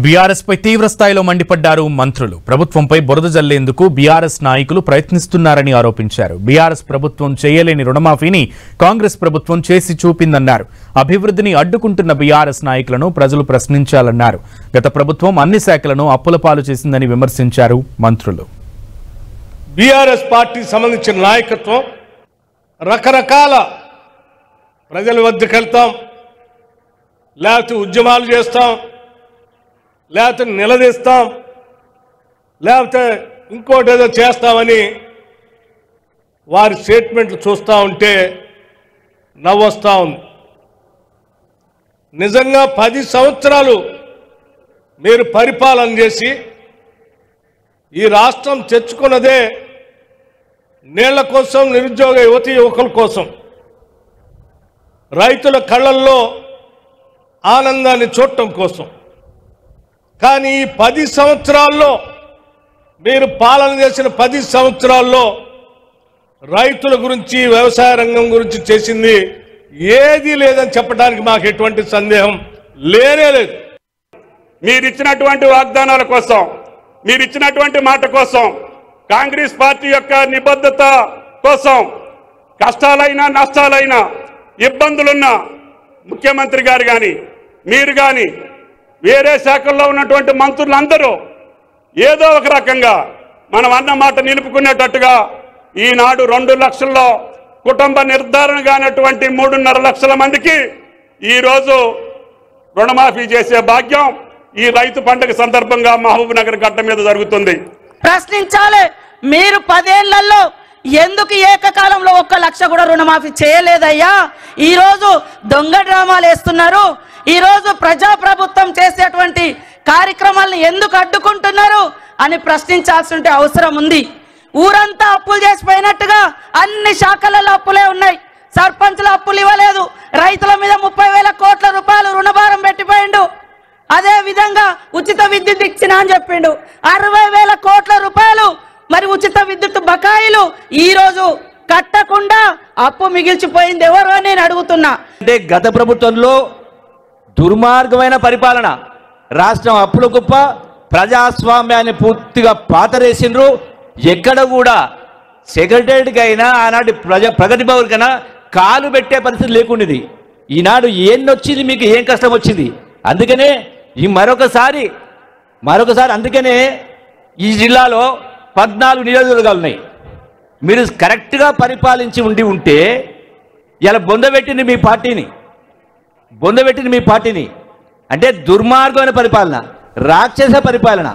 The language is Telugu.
బీఆర్ఎస్ పై తీవ్ర స్థాయిలో మండిపడ్డారు మంత్రులు. ప్రభుత్వంపై బురద జల్లేందుకు బీఆర్ఎస్ నాయకులు ప్రయత్నిస్తున్నారని ఆరోపించారు. బీఆర్ఎస్ ప్రభుత్వం చేయలేని రుణమాఫీని కాంగ్రెస్ ప్రభుత్వం చేసి చూపిందన్నారు. అభివృద్ధిని అడ్డుకుంటున్న బీఆర్ఎస్ నాయకులను ప్రజలు ప్రశ్నించాలన్నారు. గత ప్రభుత్వం అన్ని శాఖలను అప్పుల పాలు చేసిందని విమర్శించారు మంత్రులు. బీఆర్ఎస్ పార్టీ సంబంధించిన నాయకత్వం రకరకాల ప్రజల వద్దకు వెళ్తాం, లేకపోతే ఉద్యమాలు చేస్తాం, లేకపోతే నిలదీస్తాం, లేకపోతే ఇంకోటి ఏదో చేస్తామని వారి స్టేట్మెంట్లు చూస్తూ ఉంటే నవ్వొస్తూ ఉంది. నిజంగా 10 సంవత్సరాలు మీరు పరిపాలన చేసి ఈ రాష్ట్రం తెచ్చుకున్నదే నీళ్ల కోసం, నిరుద్యోగ యువతీ యువకుల కోసం, రైతుల కళ్ళల్లో ఆనందాన్ని చూడటం కోసం. కానీ ఈ 10 సంవత్సరాల్లో మీరు పాలన చేసిన 10 సంవత్సరాల్లో రైతుల గురించి, వ్యవసాయ రంగం గురించి చేసింది ఏదీ లేదని చెప్పడానికి మాకు ఎటువంటి సందేహం లేనే లేదు. మీరిచ్చినటువంటి వాగ్దానాల కోసం, మీరిచ్చినటువంటి మాట కోసం, కాంగ్రెస్ పార్టీ యొక్క నిబద్ధత కోసం కష్టాలైనా నష్టాలైనా ఇబ్బందులున్నా ముఖ్యమంత్రి గారు కానీ, మీరు కానీ, వేరే శాఖల్లో ఉన్నటువంటి మంత్రులందరూ ఏదో ఒక రకంగా మనం అన్న మాట నిలుపుకునేటట్టుగా ఈనాడు 2 లక్షల్లో కుటుంబ నిర్ధారణ కానటువంటి 3.5 లక్షల మందికి ఈరోజు రుణమాఫీ చేసే భాగ్యం ఈ రైతు పండుగ సందర్భంగా మహబూబ్ నగర్ గడ్డ మీద జరుగుతుంది. ప్రశ్నించాలి. మీరు 10 ఏళ్లలో ఎందుకు ఏకకాలంలో 1 లక్ష కూడా రుణమాఫీ చేయలేదయ్యా? ఈరోజు దొంగ డ్రామాలు వేస్తున్నారు. ఈరోజు ప్రజాప్రభుత్వం చేసేటువంటి కార్యక్రమాలను ఎందుకు అడ్డుకుంటున్నారు అని ప్రశ్నించాల్సిన అవసరం ఉంది. ఊరంతా అప్పులు చేసిపోయినట్టుగా అన్ని శాఖలలో అప్పులే ఉన్నాయి. సర్పంచుల అప్పులు ఇవ్వలేదు, రైతుల మీద 30,000 కోట్ల రూపాయలు రుణభారం పెట్టిపోయిండు. అదే విధంగా ఉచిత విద్యుత్ ఇచ్చిన అని చెప్పిండు. 60,000 కోట్ల రూపాయలు మరి ఉచిత విద్యుత్ బకాయిలు ఈ రోజు కట్టకుండా అప్పు మిగిల్చిపోయింది ఎవరు అని నేను అడుగుతున్నా. అంటే గత ప్రభుత్వంలో దుర్మార్గమైన పరిపాలన, రాష్ట్రం అప్పుల కుప్ప, ప్రజాస్వామ్యాన్ని పూర్తిగా పాతరేసిండ్రు. ఎక్కడ కూడా సెక్రటరీకి అయినా ఆనాటి ప్రగతి భవన్కైనా కాలు పెట్టే పరిస్థితి లేకుండేది. ఈనాడు ఏన్నొచ్చింది, మీకు ఏం కష్టం వచ్చింది? అందుకనే ఈ మరొకసారి అందుకనే ఈ జిల్లాలో 14 నియోజకవర్గాలు ఉన్నాయి. మీరు కరెక్ట్గా పరిపాలించి ఉంటే ఇలా బొందబెట్టింది మీ పార్టీని. అంటే దుర్మార్గమైన పరిపాలన, రాక్షస పరిపాలన.